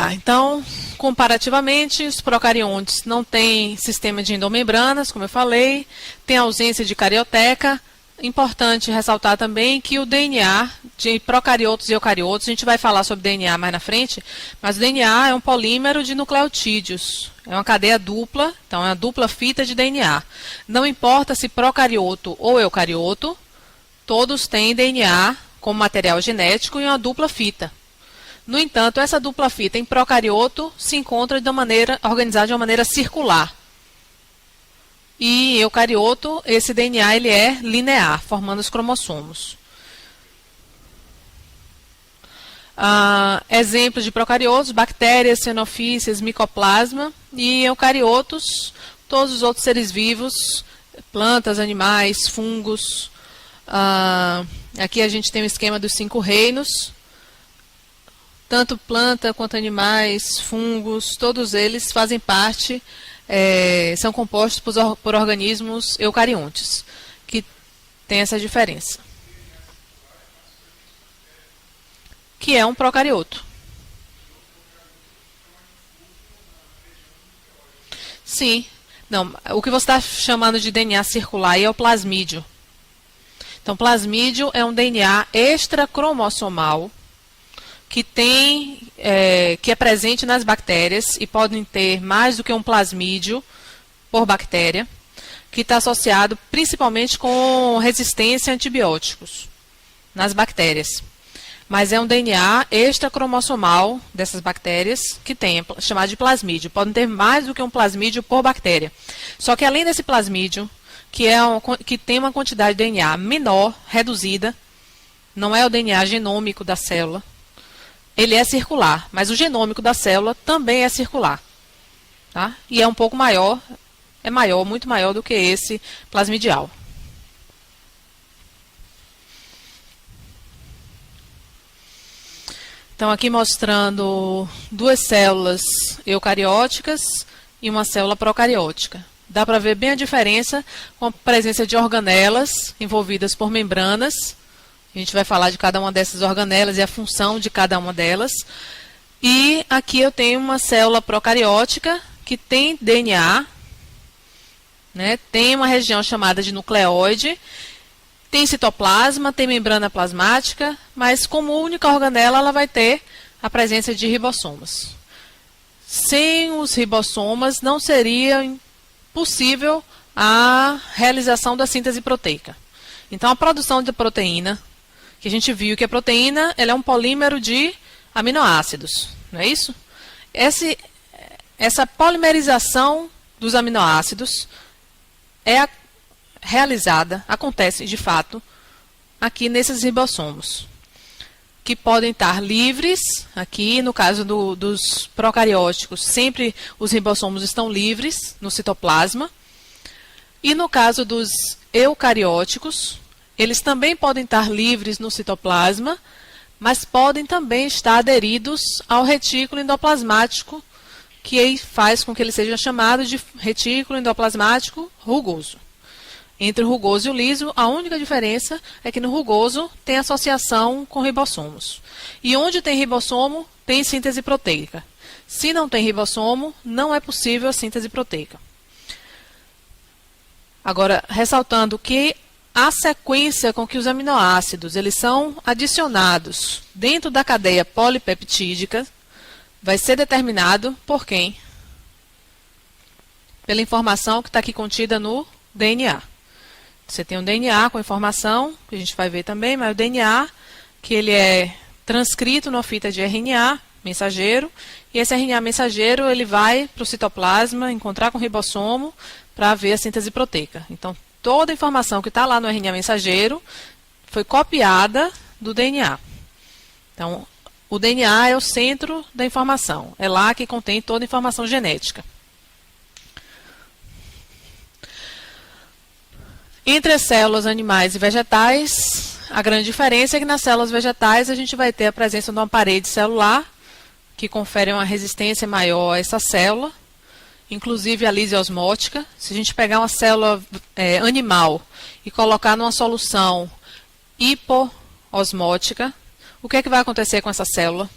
Tá, então, comparativamente, os procariontes não têm sistema de endomembranas, como eu falei, tem ausência de carioteca. Importante ressaltar também que o DNA de procariotos e eucariotos, a gente vai falar sobre DNA mais na frente, mas o DNA é um polímero de nucleotídeos, é uma cadeia dupla, então é uma dupla fita de DNA. Não importa se procarioto ou eucarioto, todos têm DNA como material genético e uma dupla fita. No entanto, essa dupla fita em procarioto se encontra organizada de uma maneira circular. E em eucarioto, esse DNA ele é linear, formando os cromossomos. Exemplos de procariotos: bactérias, xenofícias, micoplasma. E eucariotos, todos os outros seres vivos, plantas, animais, fungos. Aqui a gente tem o esquema dos 5 reinos. Tanto planta quanto animais, fungos, todos eles fazem parte, são compostos por organismos eucariontes, que tem essa diferença. Que é um procarioto. Sim. Não, o que você está chamando de DNA circular aí é o plasmídio. Então, plasmídio é um DNA extracromossomal que é presente nas bactérias e podem ter mais do que um plasmídio por bactéria, que está associado principalmente com resistência a antibióticos nas bactérias. Mas é um DNA extracromossomal dessas bactérias que tem, chamado de plasmídio. Podem ter mais do que um plasmídio por bactéria. Só que além desse plasmídio, que tem uma quantidade de DNA menor, reduzida, não é o DNA genômico da célula, ele é circular, mas o genômico da célula também é circular. Tá? E é um pouco maior, muito maior do que esse plasmidial. Então, aqui mostrando 2 células eucarióticas e uma célula procariótica. Dá para ver bem a diferença com a presença de organelas envolvidas por membranas. A gente vai falar de cada uma dessas organelas e a função de cada uma delas. E aqui eu tenho uma célula procariótica que tem DNA, né? Tem uma região chamada de nucleoide, tem citoplasma, tem membrana plasmática, mas como única organela ela vai ter a presença de ribossomos. Sem os ribossomas não seria possível a realização da síntese proteica. Então a produção de proteína, que a gente viu que a proteína ela é um polímero de aminoácidos, não é isso? Essa polimerização dos aminoácidos acontece de fato aqui nesses ribossomos, que podem estar livres. Aqui no caso dos procarióticos, sempre os ribossomos estão livres no citoplasma. E no caso dos eucarióticos, eles também podem estar livres no citoplasma, mas podem também estar aderidos ao retículo endoplasmático, que faz com que ele seja chamado de retículo endoplasmático rugoso. Entre o rugoso e o liso, a única diferença é que no rugoso tem associação com ribossomos. E onde tem ribossomo, tem síntese proteica. Se não tem ribossomo, não é possível a síntese proteica. Agora, ressaltando que a sequência com que os aminoácidos eles são adicionados dentro da cadeia polipeptídica vai ser determinado por quem? Pela informação que está aqui contida no DNA. Você tem um DNA com informação, que a gente vai ver também, mas o DNA, que ele é transcrito numa fita de RNA mensageiro, e esse RNA mensageiro ele vai para o citoplasma, encontrar com o ribossomo, para ver a síntese proteica. Então, toda a informação que está lá no RNA mensageiro foi copiada do DNA. Então, o DNA é o centro da informação. É lá que contém toda a informação genética. Entre as células animais e vegetais, a grande diferença é que nas células vegetais a gente vai ter a presença de uma parede celular, que confere uma resistência maior a essa célula, inclusive a lise osmótica. Se a gente pegar uma célula animal e colocar numa solução hipoosmótica, o que é que vai acontecer com essa célula?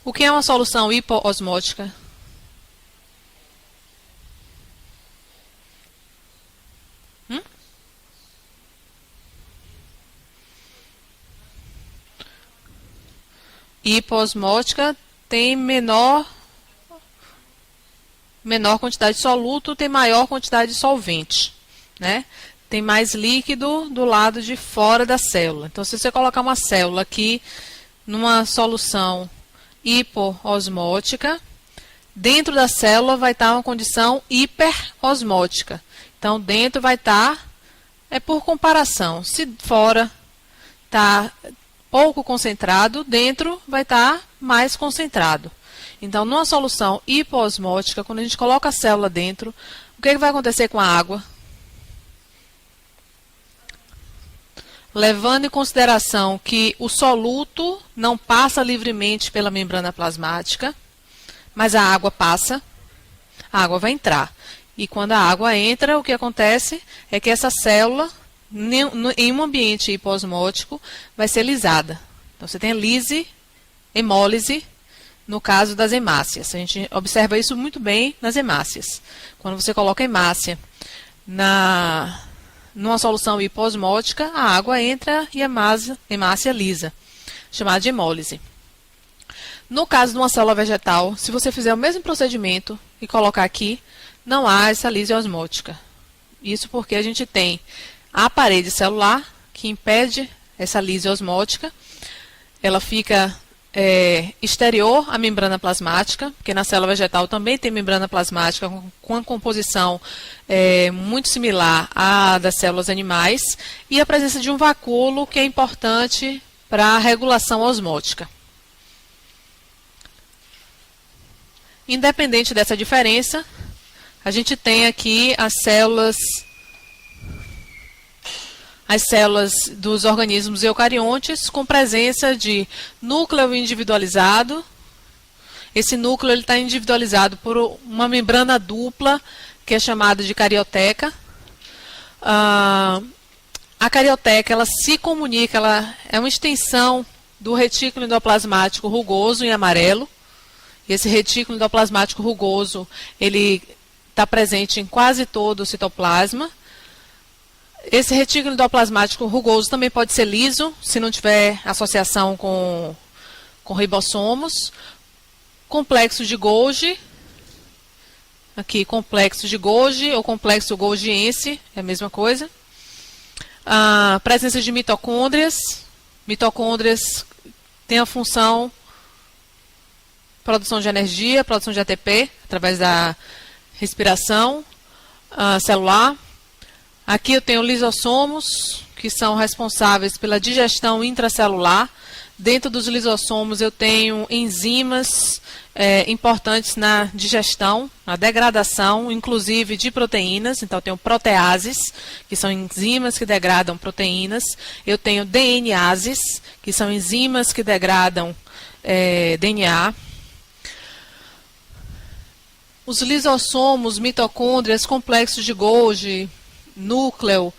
O que é uma solução hipoosmótica? Hipoosmótica tem menor quantidade de soluto, tem maior quantidade de solvente, né? Tem mais líquido do lado de fora da célula. Então, se você colocar uma célula aqui numa solução hipoosmótica, dentro da célula vai estar uma condição hiperosmótica. Então, dentro vai estar, por comparação, se fora está pouco concentrado, dentro vai estar mais concentrado. Então, numa solução hipoosmótica, quando a gente coloca a célula dentro, o que vai acontecer com a água? Levando em consideração que o soluto não passa livremente pela membrana plasmática, mas a água passa, a água vai entrar. E quando a água entra, o que acontece é que essa célula, em um ambiente hipoosmótico, vai ser lisada. Então, você tem a lise, hemólise, no caso das hemácias. A gente observa isso muito bem nas hemácias. Quando você coloca hemácia numa solução hipoosmótica, a água entra e a hemácia lisa, chamada de hemólise. No caso de uma célula vegetal, se você fizer o mesmo procedimento e colocar aqui, não há essa lise osmótica. Isso porque a gente tem a parede celular que impede essa lise osmótica. Ela fica exterior à membrana plasmática, porque na célula vegetal também tem membrana plasmática com uma composição muito similar à das células animais, e a presença de um vacúolo que é importante para a regulação osmótica. Independente dessa diferença, a gente tem aqui as células dos organismos eucariontes com presença de núcleo individualizado. Esse núcleo está individualizado por uma membrana dupla, que é chamada de carioteca. A carioteca, ela se comunica, ela é uma extensão do retículo endoplasmático rugoso em amarelo. Esse retículo endoplasmático rugoso, ele está presente em quase todo o citoplasma. Esse retículo endoplasmático rugoso também pode ser liso, se não tiver associação com ribossomos. Complexo de Golgi, aqui complexo de Golgi ou complexo golgiense, é a mesma coisa. A presença de mitocôndrias. Mitocôndrias tem a função produção de energia, produção de ATP, através da respiração celular. Aqui eu tenho lisossomos, que são responsáveis pela digestão intracelular. Dentro dos lisossomos eu tenho enzimas importantes na digestão, na degradação, inclusive de proteínas. Então eu tenho proteases, que são enzimas que degradam proteínas. Eu tenho DNases, que são enzimas que degradam DNA. Os lisossomos, mitocôndrias, complexos de Golgi, núcleo,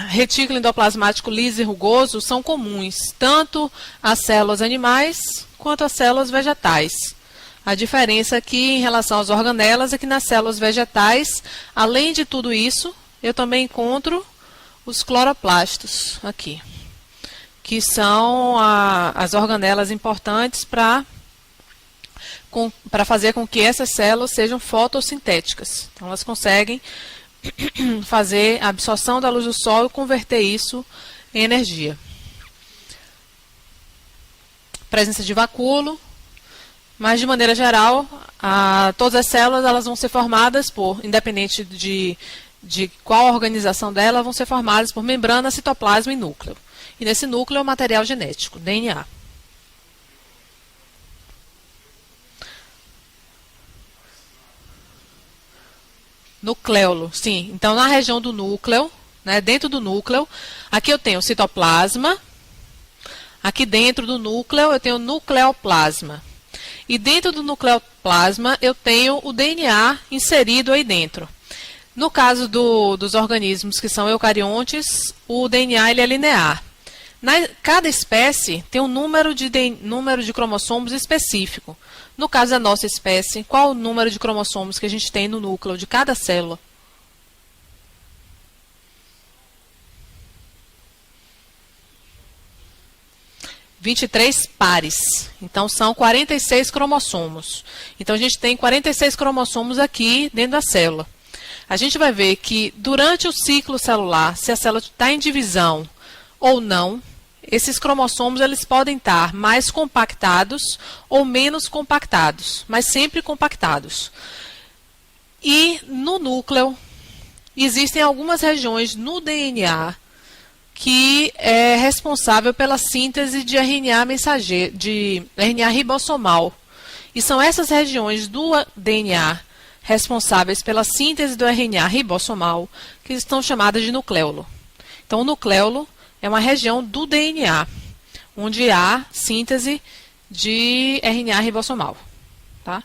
retículo endoplasmático liso e rugoso são comuns, tanto às células animais quanto às células vegetais. A diferença aqui em relação às organelas é que nas células vegetais, além de tudo isso, eu também encontro os cloroplastos aqui, que são as organelas importantes para fazer com que essas células sejam fotossintéticas. Então, elas conseguem fazer a absorção da luz do sol e converter isso em energia. Presença de vacúolo, mas de maneira geral, todas as células elas vão ser formadas independente de qual organização dela, vão ser formadas por membrana, citoplasma e núcleo. E nesse núcleo é o material genético, DNA. Nucleolo, sim. Então, na região do núcleo, né, dentro do núcleo, aqui eu tenho citoplasma. Aqui dentro do núcleo eu tenho nucleoplasma. E dentro do nucleoplasma eu tenho o DNA inserido aí dentro. No caso dos organismos que são eucariontes, o DNA ele é linear. Cada espécie tem um número de cromossomos específico. No caso da nossa espécie, qual o número de cromossomos que a gente tem no núcleo de cada célula? 23 pares. Então, são 46 cromossomos. Então, a gente tem 46 cromossomos aqui dentro da célula. A gente vai ver que, durante o ciclo celular, se a célula está em divisão ou não, esses cromossomos eles podem estar mais compactados ou menos compactados, mas sempre compactados. E, no núcleo, existem algumas regiões no DNA que é responsável pela síntese de RNA mensageiro, de RNA ribossomal. E são essas regiões do DNA responsáveis pela síntese do RNA ribossomal que estão chamadas de nucleolo. Então, o nucleolo é uma região do DNA, onde há síntese de RNA ribossomal. Tá?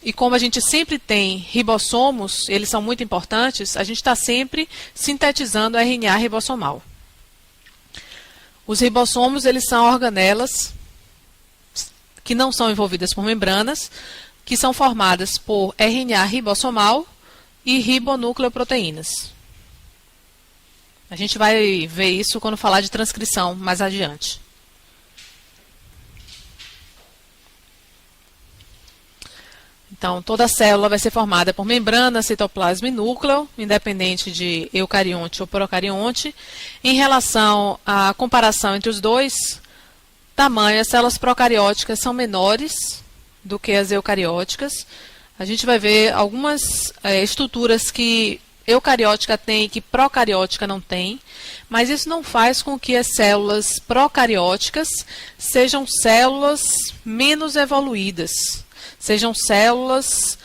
E como a gente sempre tem ribossomos, eles são muito importantes, a gente está sempre sintetizando RNA ribossomal. Os ribossomos, eles são organelas que não são envolvidas por membranas, que são formadas por RNA ribossomal e ribonucleoproteínas. A gente vai ver isso quando falar de transcrição mais adiante. Então, toda célula vai ser formada por membrana, citoplasma e núcleo, independente de eucarionte ou procarionte. Em relação à comparação entre os dois, tamanho, as células procarióticas são menores do que as eucarióticas. A gente vai ver algumas estruturas que eucariótica tem e que procariótica não tem, mas isso não faz com que as células procarióticas sejam células menos evoluídas. Sejam células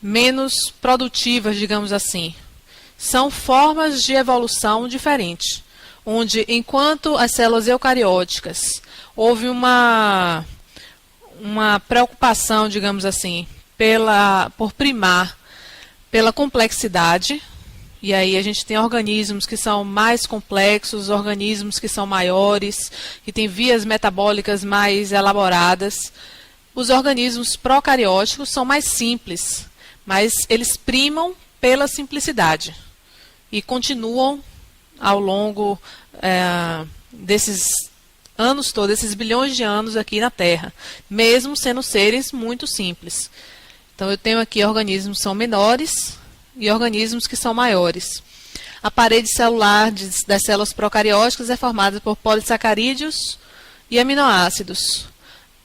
menos produtivas, digamos assim. São formas de evolução diferentes, onde enquanto as células eucarióticas houve uma preocupação, digamos assim, por primar pela complexidade. E aí a gente tem organismos que são mais complexos, organismos que são maiores, que têm vias metabólicas mais elaboradas. Os organismos procarióticos são mais simples, mas eles primam pela simplicidade e continuam ao longo desses anos todos, esses bilhões de anos aqui na Terra, mesmo sendo seres muito simples. Então eu tenho aqui organismos que são menores e organismos que são maiores. A parede celular das células procarióticas é formada por polissacarídeos e aminoácidos.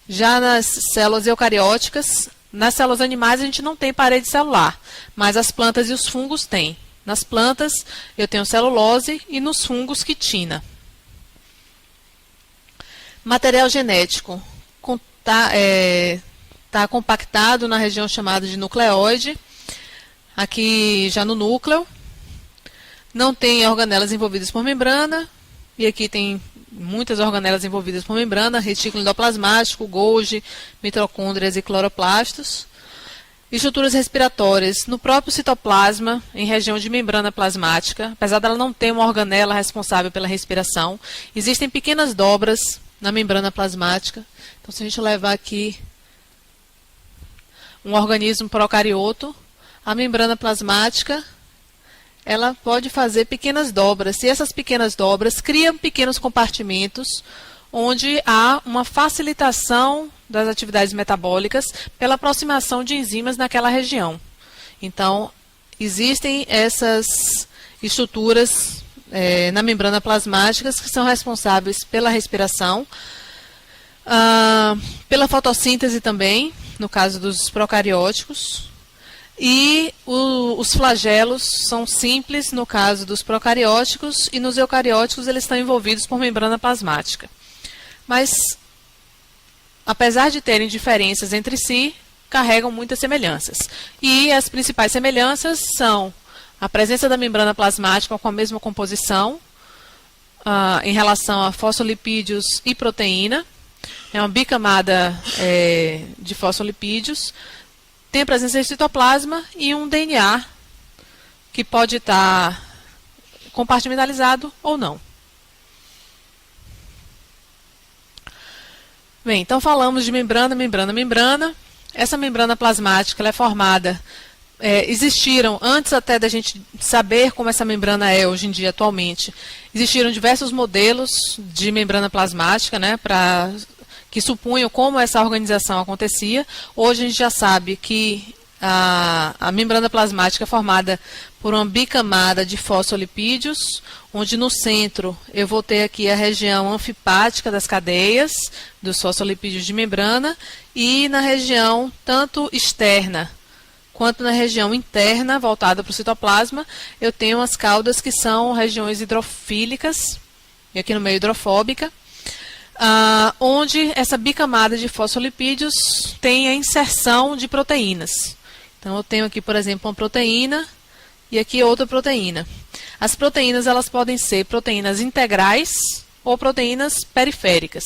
Já nas células eucarióticas, nas células animais a gente não tem parede celular, mas as plantas e os fungos têm. Nas plantas eu tenho celulose e nos fungos quitina. Material genético está compactado na região chamada de nucleoide. Aqui já no núcleo, não tem organelas envolvidas por membrana, e aqui tem muitas organelas envolvidas por membrana, retículo endoplasmático, Golgi, mitocôndrias e cloroplastos. Estruturas respiratórias no próprio citoplasma, em região de membrana plasmática, apesar dela não ter uma organela responsável pela respiração, existem pequenas dobras na membrana plasmática. Então, se a gente levar aqui um organismo procarioto, a membrana plasmática, ela pode fazer pequenas dobras. E essas pequenas dobras criam pequenos compartimentos onde há uma facilitação das atividades metabólicas pela aproximação de enzimas naquela região. Então, existem essas estruturas na membrana plasmática que são responsáveis pela respiração, pela fotossíntese também, no caso dos procarióticos. E os flagelos são simples no caso dos procarióticos e nos eucarióticos eles estão envolvidos por membrana plasmática. Mas, apesar de terem diferenças entre si, carregam muitas semelhanças. E as principais semelhanças são a presença da membrana plasmática com a mesma composição em relação a fosfolipídios e proteína. É uma bicamada de fosfolipídios. Tem a presença de citoplasma e um DNA que pode estar compartimentalizado ou não. Bem, então falamos de membrana, membrana. Essa membrana plasmática ela é formada, existiram, antes até da gente saber como essa membrana é hoje em dia, atualmente, existiram diversos modelos de membrana plasmática, né, que supunham como essa organização acontecia. Hoje a gente já sabe que a membrana plasmática é formada por uma bicamada de fosfolipídios, onde no centro eu vou ter aqui a região anfipática das cadeias, dos fosfolipídios de membrana, e na região tanto externa quanto na região interna, voltada para o citoplasma, eu tenho as caudas que são regiões hidrofílicas, e aqui no meio hidrofóbica, onde essa bicamada de fosfolipídios tem a inserção de proteínas. Então, eu tenho aqui, por exemplo, uma proteína e aqui outra proteína. As proteínas elas podem ser proteínas integrais ou proteínas periféricas.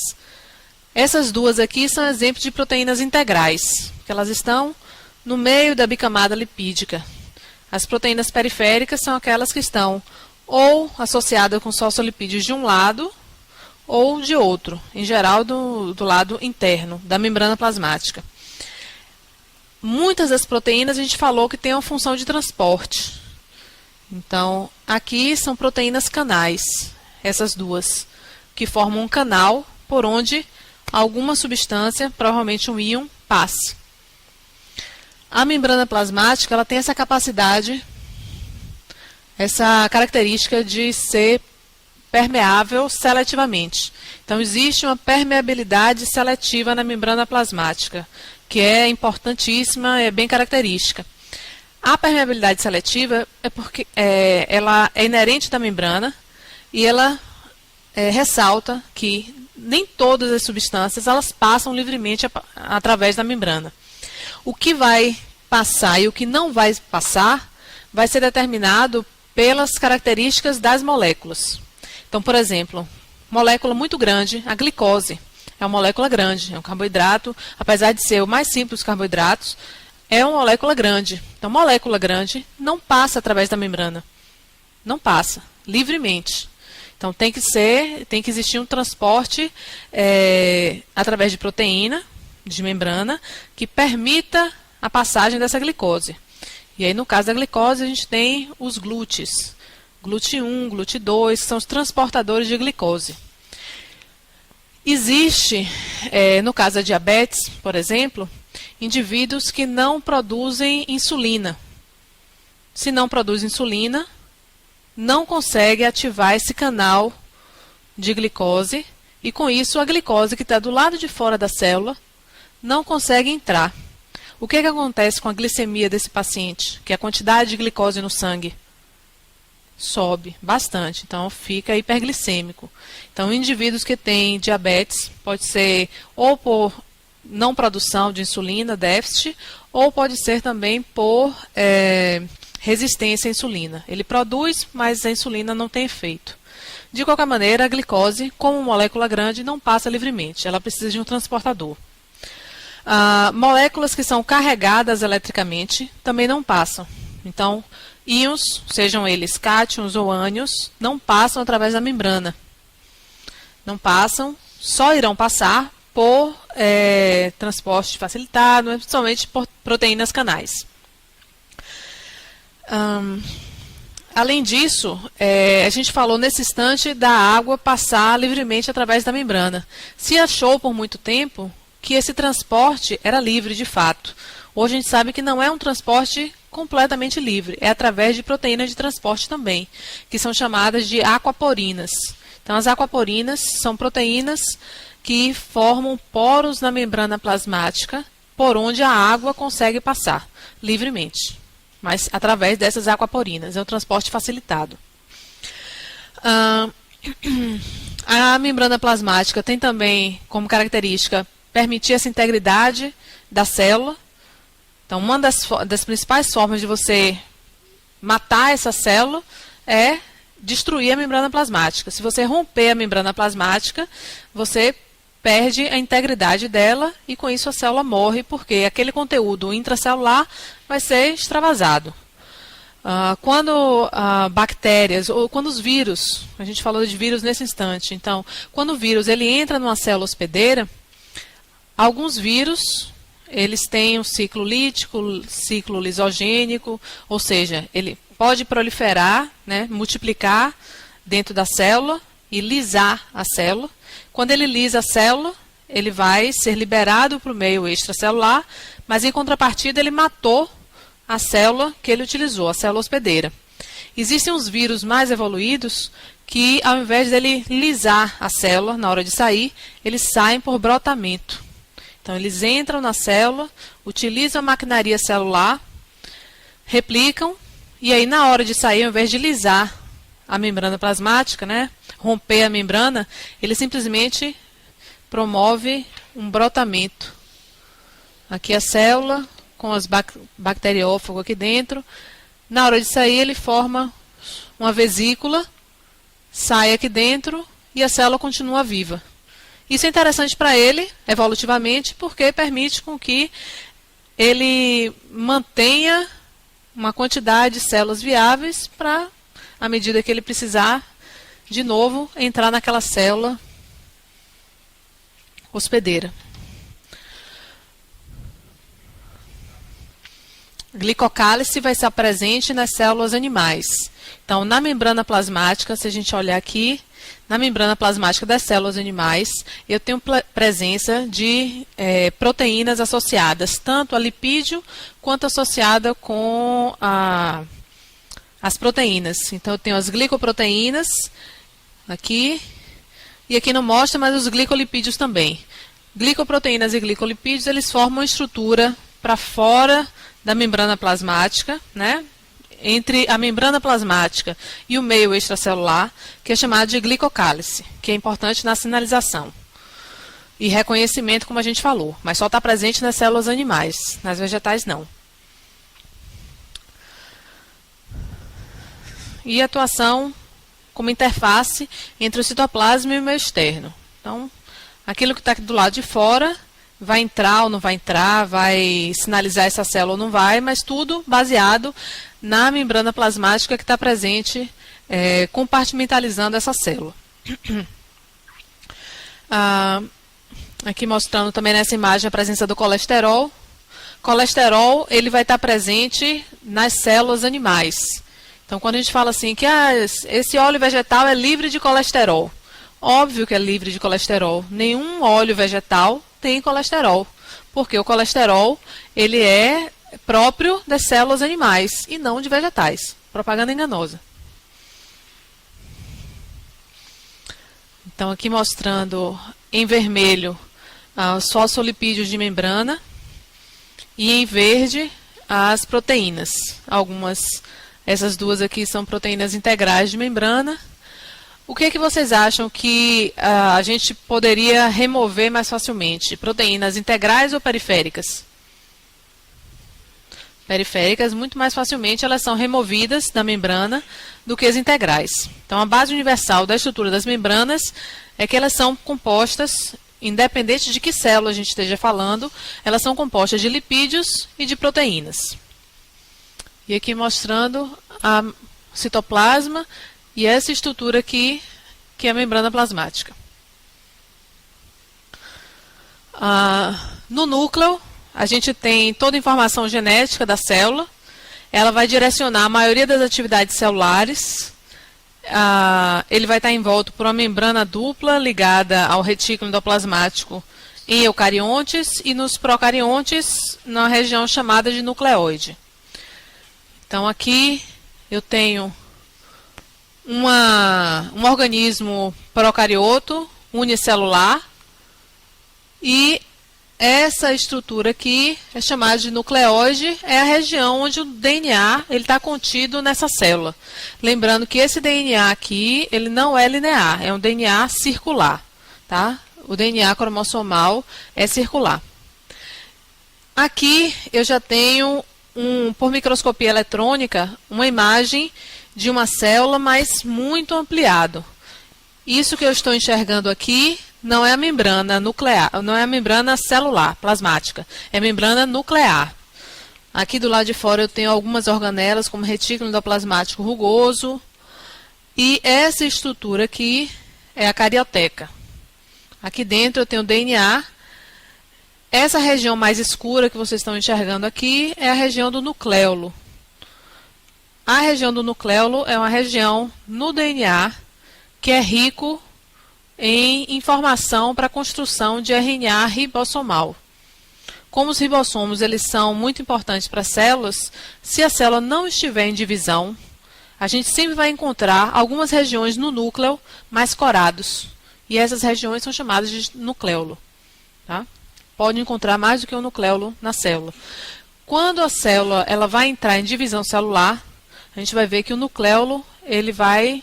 Essas duas aqui são exemplos de proteínas integrais, que elas estão no meio da bicamada lipídica. As proteínas periféricas são aquelas que estão ou associadas com fosfolipídios de um lado ou de outro, em geral do lado interno da membrana plasmática. Muitas das proteínas a gente falou que tem uma função de transporte. Então, aqui são proteínas canais, essas duas, que formam um canal por onde alguma substância, provavelmente um íon, passe. A membrana plasmática ela tem essa capacidade, essa característica de ser permeável seletivamente. Então, existe uma permeabilidade seletiva na membrana plasmática, que é importantíssima, é bem característica. A permeabilidade seletiva é porque ela é inerente da membrana e ela ressalta que nem todas as substâncias elas passam livremente através da membrana. O que vai passar e o que não vai passar vai ser determinado pelas características das moléculas. Então, por exemplo, molécula muito grande, a glicose. É uma molécula grande, é um carboidrato, apesar de ser o mais simples dos carboidratos, é uma molécula grande. Então, molécula grande não passa através da membrana. Não passa, livremente. Então, tem que existir um transporte através de proteína, de membrana, que permita a passagem dessa glicose. E aí, no caso da glicose, a gente tem os glúteos. GLUT1, GLUT2, que são os transportadores de glicose. Existe, no caso da diabetes, por exemplo, indivíduos que não produzem insulina. Se não produz insulina, não consegue ativar esse canal de glicose e, com isso, a glicose que está do lado de fora da célula não consegue entrar. O que acontece com a glicemia desse paciente? Que é a quantidade de glicose no sangue sobe bastante, então fica hiperglicêmico. Então, indivíduos que têm diabetes, pode ser ou por não produção de insulina, déficit, ou pode ser também por resistência à insulina. Ele produz, mas a insulina não tem efeito. De qualquer maneira, a glicose, como molécula grande, não passa livremente, ela precisa de um transportador. Moléculas que são carregadas eletricamente também não passam. Então, íons, sejam eles cátions ou ânions, não passam através da membrana. Não passam, só irão passar por transporte facilitado, principalmente por proteínas canais. Além disso, a gente falou nesse instante da água passar livremente através da membrana. Se achou por muito tempo que esse transporte era livre de fato. Hoje a gente sabe que não é um transporte completamente livre, é através de proteínas de transporte também, que são chamadas de aquaporinas. Então, as aquaporinas são proteínas que formam poros na membrana plasmática, por onde a água consegue passar livremente, mas através dessas aquaporinas, é um transporte facilitado. A membrana plasmática tem também como característica permitir essa integridade da célula. Então, uma das principais formas de você matar essa célula é destruir a membrana plasmática. Se você romper a membrana plasmática, você perde a integridade dela e, com isso, a célula morre, porque aquele conteúdo intracelular vai ser extravasado. Quando bactérias, ou quando os vírus, a gente falou de vírus nesse instante, então, quando o vírus ele entra numa célula hospedeira, alguns vírus, eles têm um ciclo lítico, ciclo lisogênico, ou seja, ele pode proliferar, né, multiplicar dentro da célula e lisar a célula. Quando ele lisa a célula, ele vai ser liberado para o meio extracelular, mas em contrapartida ele matou a célula que ele utilizou, a célula hospedeira. Existem uns vírus mais evoluídos que, ao invés dele lisar a célula na hora de sair, eles saem por brotamento. Então, eles entram na célula, utilizam a maquinaria celular, replicam, e aí na hora de sair, ao invés de lisar a membrana plasmática, né, romper a membrana, ele simplesmente promove um brotamento. Aqui a célula, com as bacteriófagos aqui dentro. Na hora de sair, ele forma uma vesícula, sai aqui dentro e a célula continua viva. Isso é interessante para ele, evolutivamente, porque permite com que ele mantenha uma quantidade de células viáveis para, à medida que ele precisar, de novo, entrar naquela célula hospedeira. Glicocálice vai estar presente nas células animais. Então, na membrana plasmática, se a gente olhar aqui, na membrana plasmática das células animais, eu tenho presença de proteínas associadas, tanto a lipídio quanto associada com as proteínas. Então, eu tenho as glicoproteínas aqui, e aqui não mostra, mas os glicolipídios também. Glicoproteínas e glicolipídios, eles formam uma estrutura para fora da membrana plasmática, né? Entre a membrana plasmática e o meio extracelular, que é chamado de glicocálice, que é importante na sinalização e reconhecimento, como a gente falou, mas só está presente nas células animais, nas vegetais não. E atuação como interface entre o citoplasma e o meio externo. Então, aquilo que está aqui do lado de fora vai entrar ou não vai entrar, vai sinalizar essa célula ou não vai, mas tudo baseado na membrana plasmática que está presente, compartimentalizando essa célula. Aqui mostrando também nessa imagem a presença do colesterol. Colesterol, ele vai estar presente nas células animais. Então, quando a gente fala assim que esse óleo vegetal é livre de colesterol, óbvio que é livre de colesterol. Nenhum óleo vegetal tem colesterol, porque o colesterol ele é próprio das células animais e não de vegetais. Propaganda enganosa. Então, aqui mostrando em vermelho os fosfolipídios de membrana e em verde as proteínas. Essas duas aqui são proteínas integrais de membrana. O que é que vocês acham que a gente poderia remover mais facilmente? Proteínas integrais ou periféricas? Periféricas, muito mais facilmente, elas são removidas da membrana do que as integrais. Então, a base universal da estrutura das membranas é que elas são compostas, independente de que célula a gente esteja falando, elas são compostas de lipídios e de proteínas. E aqui mostrando a citoplasma e essa estrutura aqui, que é a membrana plasmática. No núcleo, a gente tem toda a informação genética da célula. Ela vai direcionar a maioria das atividades celulares. Ele vai estar envolto por uma membrana dupla ligada ao retículo endoplasmático em eucariontes e nos procariontes na região chamada de nucleoide. Então, aqui eu tenho um organismo procarioto unicelular e essa estrutura aqui é chamada de nucleoide, é a região onde o DNA está contido nessa célula. Lembrando que esse DNA aqui, ele não é linear, é um DNA circular, tá? O DNA cromossomal é circular. Aqui eu já tenho, por microscopia eletrônica, uma imagem de uma célula, mas muito ampliado. Isso que eu estou enxergando aqui não é a membrana nuclear, não é a membrana celular, plasmática, é a membrana nuclear. Aqui do lado de fora eu tenho algumas organelas, como retículo endoplasmático rugoso. E essa estrutura aqui é a carioteca. Aqui dentro eu tenho o DNA. Essa região mais escura que vocês estão enxergando aqui é a região do nucleolo. A região do nucleolo é uma região no DNA que é rico em informação para a construção de RNA ribossomal. Como os ribossomos eles são muito importantes para as células, se a célula não estiver em divisão, a gente sempre vai encontrar algumas regiões no núcleo mais corados. E essas regiões são chamadas de nucleolo. Tá? Pode encontrar mais do que um nucleolo na célula. Quando a célula ela vai entrar em divisão celular, a gente vai ver que o nucleolo ele vai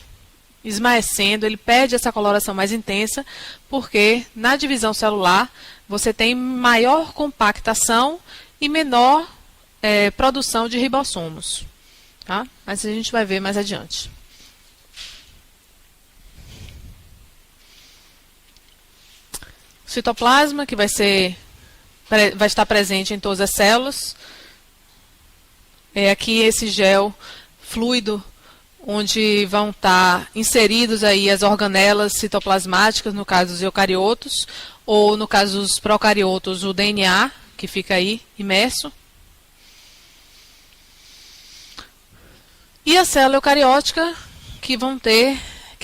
esmaecendo, ele perde essa coloração mais intensa, porque na divisão celular você tem maior compactação e menor produção de ribossomos. Tá? Mas a gente vai ver mais adiante. O citoplasma, que vai estar presente em todas as células. É aqui esse gel fluido, onde vão estar inseridos aí as organelas citoplasmáticas, no caso dos eucariotos, ou no caso dos procariotos, o DNA, que fica aí imerso. E a célula eucariótica, que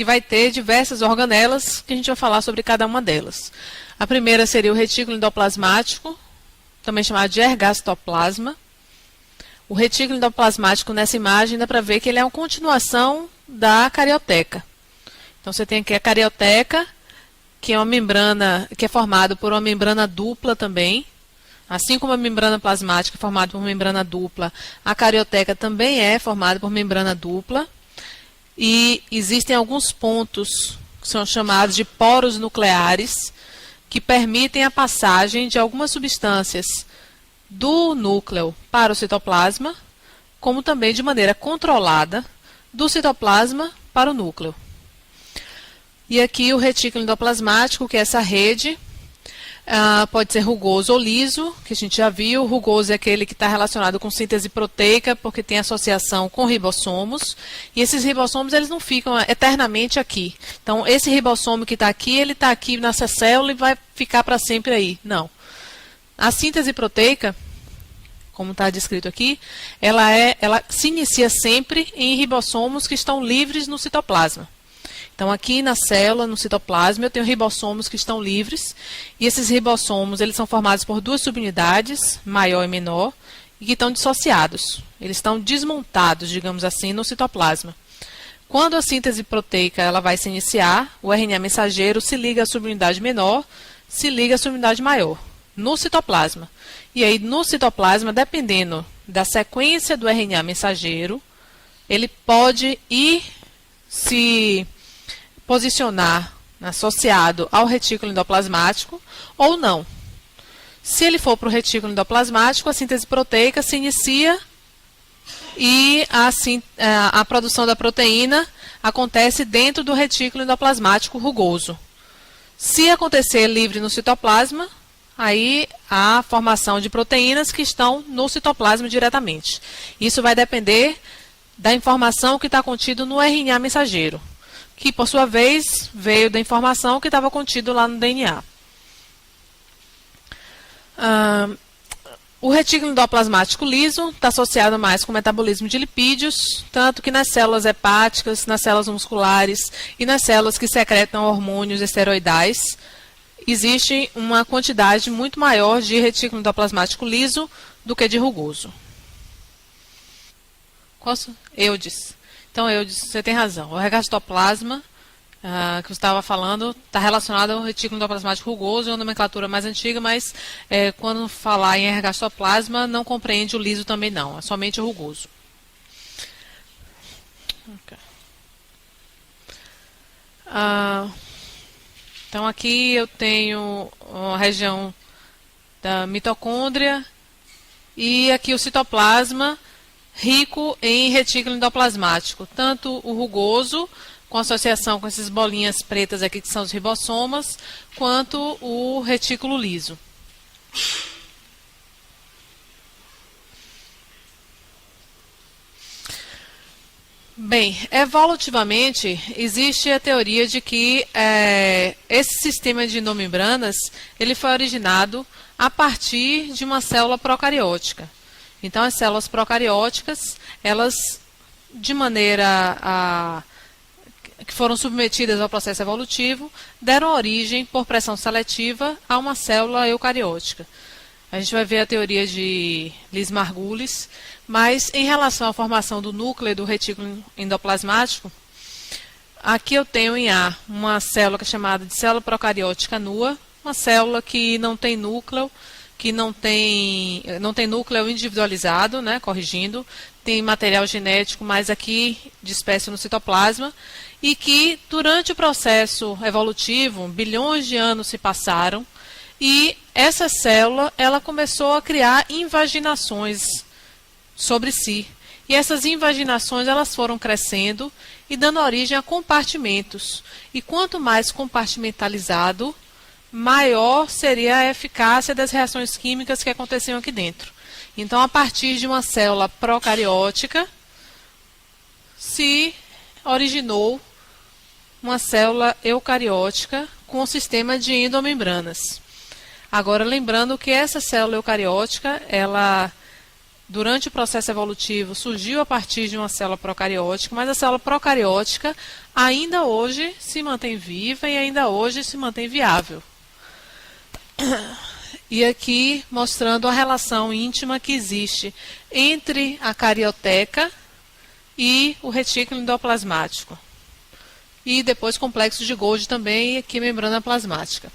vai ter diversas organelas, que a gente vai falar sobre cada uma delas. A primeira seria o retículo endoplasmático, também chamado de ergastoplasma. O retículo endoplasmático nessa imagem dá para ver que ele é uma continuação da carioteca. Então você tem aqui a carioteca, que é uma membrana que é formada por uma membrana dupla também. Assim como a membrana plasmática é formada por membrana dupla, a carioteca também é formada por membrana dupla. E existem alguns pontos que são chamados de poros nucleares, que permitem a passagem de algumas substâncias do núcleo para o citoplasma, como também de maneira controlada do citoplasma para o núcleo. E aqui o retículo endoplasmático, que é essa rede, pode ser rugoso ou liso, que a gente já viu. O rugoso é aquele que está relacionado com síntese proteica, porque tem associação com ribossomos. E esses ribossomos eles não ficam eternamente aqui. Então, esse ribossomo que está aqui, ele está aqui nessa célula e vai ficar para sempre aí. Não. A síntese proteica, como está descrito aqui, ela se inicia sempre em ribossomos que estão livres no citoplasma. Então, aqui na célula, no citoplasma, eu tenho ribossomos que estão livres. E esses ribossomos eles são formados por duas subunidades, maior e menor, e que estão dissociados. Eles estão desmontados, digamos assim, no citoplasma. Quando a síntese proteica ela vai se iniciar, o RNA mensageiro se liga à subunidade menor, se liga à subunidade maior, no citoplasma. E aí, no citoplasma, dependendo da sequência do RNA mensageiro, ele pode ir se posicionar associado ao retículo endoplasmático ou não. Se ele for para o retículo endoplasmático, a síntese proteica se inicia e a produção da proteína acontece dentro do retículo endoplasmático rugoso. Se acontecer livre no citoplasma, aí há formação de proteínas que estão no citoplasma diretamente. Isso vai depender da informação que está contido no RNA mensageiro, que por sua vez veio da informação que estava contido lá no DNA. O retículo endoplasmático liso está associado mais com o metabolismo de lipídios, tanto que nas células hepáticas, nas células musculares e nas células que secretam hormônios esteroidais, existe uma quantidade muito maior de retículo endoplasmático liso do que de rugoso. Eudes. Então, Eudes, você tem razão. O ergastoplasma, que você estava falando, está relacionado ao retículo endoplasmático rugoso, é uma nomenclatura mais antiga, mas quando falar em ergastoplasma, não compreende o liso também não, é somente o rugoso. Okay. Então, aqui eu tenho a região da mitocôndria e aqui o citoplasma, rico em retículo endoplasmático, tanto o rugoso, com associação com essas bolinhas pretas aqui que são os ribossomas, quanto o retículo liso. Bem, evolutivamente, existe a teoria de que esse sistema de endomembranas ele foi originado a partir de uma célula procariótica. Então, as células procarióticas, elas, de maneira que foram submetidas ao processo evolutivo, deram origem, por pressão seletiva, a uma célula eucariótica. A gente vai ver a teoria de Lis-Margulis, mas em relação à formação do núcleo do retículo endoplasmático, aqui eu tenho em A uma célula que é chamada de célula procariótica nua, uma célula que não tem núcleo, que não tem núcleo individualizado, né, corrigindo, tem material genético, mas aqui disperso no citoplasma, e que durante o processo evolutivo, bilhões de anos se passaram, e essa célula ela começou a criar invaginações sobre si. E essas invaginações elas foram crescendo e dando origem a compartimentos. E quanto mais compartimentalizado, maior seria a eficácia das reações químicas que aconteciam aqui dentro. Então, a partir de uma célula procariótica, se originou uma célula eucariótica com um sistema de endomembranas. Agora, lembrando que essa célula eucariótica, ela, durante o processo evolutivo, surgiu a partir de uma célula procariótica, mas a célula procariótica ainda hoje se mantém viva e ainda hoje se mantém viável. E aqui mostrando a relação íntima que existe entre a carioteca e o retículo endoplasmático. E depois complexo de Golgi também, e aqui membrana plasmática.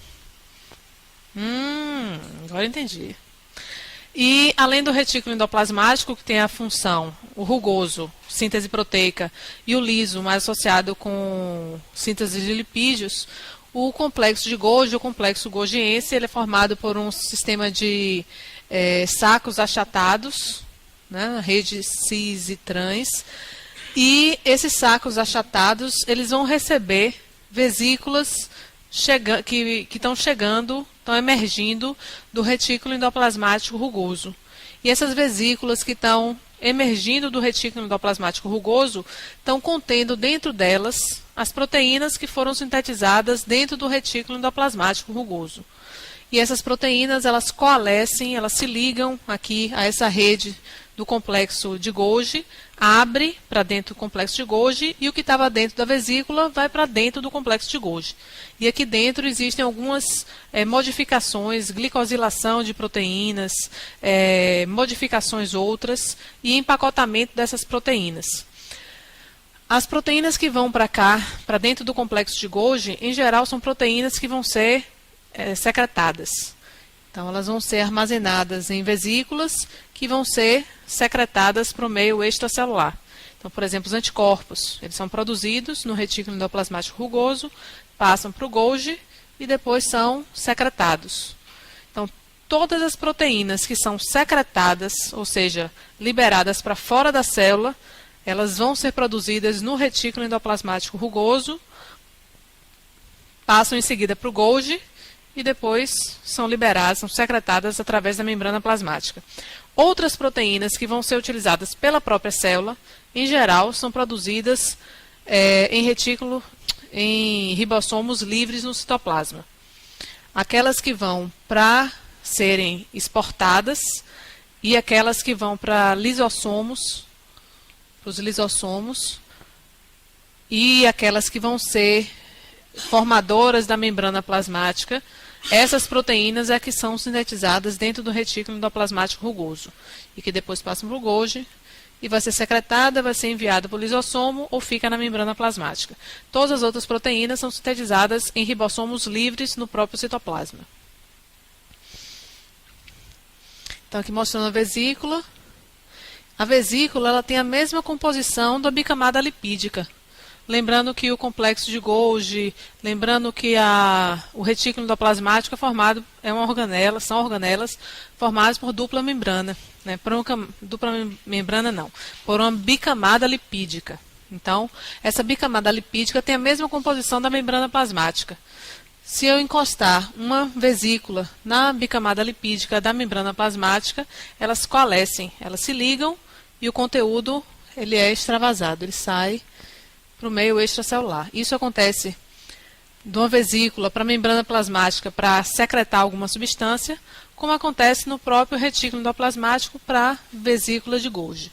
Agora entendi. E além do retículo endoplasmático, que tem a função, o rugoso, síntese proteica, e o liso, mais associado com síntese de lipídios, o complexo de Golgi, o complexo golgiense, ele é formado por um sistema de sacos achatados, né, rede cis e trans, e esses sacos achatados, eles vão receber vesículas que estão chegando, estão emergindo do retículo endoplasmático rugoso. E essas vesículas que estão emergindo do retículo endoplasmático rugoso estão contendo dentro delas as proteínas que foram sintetizadas dentro do retículo endoplasmático rugoso. E essas proteínas, elas coalescem, elas se ligam aqui a essa rede do complexo de Golgi, abre para dentro do complexo de Golgi e o que estava dentro da vesícula vai para dentro do complexo de Golgi. E aqui dentro existem algumas modificações, glicosilação de proteínas, modificações outras e empacotamento dessas proteínas. As proteínas que vão para cá, para dentro do complexo de Golgi, em geral são proteínas que vão ser secretadas. Então, elas vão ser armazenadas em vesículas que vão ser secretadas para o meio extracelular. Então, por exemplo, os anticorpos, eles são produzidos no retículo endoplasmático rugoso, passam para o Golgi e depois são secretados. Então, todas as proteínas que são secretadas, ou seja, liberadas para fora da célula, elas vão ser produzidas no retículo endoplasmático rugoso, passam em seguida para o Golgi, e depois são liberadas, são secretadas através da membrana plasmática. Outras proteínas que vão ser utilizadas pela própria célula, em geral, são produzidas em ribossomos livres no citoplasma. Aquelas que vão para serem exportadas e aquelas que vão para lisossomos, os lisossomos, e aquelas que vão ser formadoras da membrana plasmática. Essas proteínas é que são sintetizadas dentro do retículo endoplasmático rugoso e que depois passam para o Golgi e vai ser secretada, vai ser enviada para o lisossomo ou fica na membrana plasmática. Todas as outras proteínas são sintetizadas em ribossomos livres no próprio citoplasma. Então, aqui mostrando a vesícula. A vesícula ela tem a mesma composição da bicamada lipídica. Lembrando que o complexo de Golgi, lembrando que o retículo endoplasmático são organelas formadas por dupla membrana, né? Dupla membrana não, por uma bicamada lipídica. Então, essa bicamada lipídica tem a mesma composição da membrana plasmática. Se eu encostar uma vesícula na bicamada lipídica da membrana plasmática, elas coalescem, elas se ligam e o conteúdo ele é extravasado, ele sai para o meio extracelular. Isso acontece de uma vesícula para a membrana plasmática para secretar alguma substância, como acontece no próprio retículo endoplasmático para a vesícula de Golgi.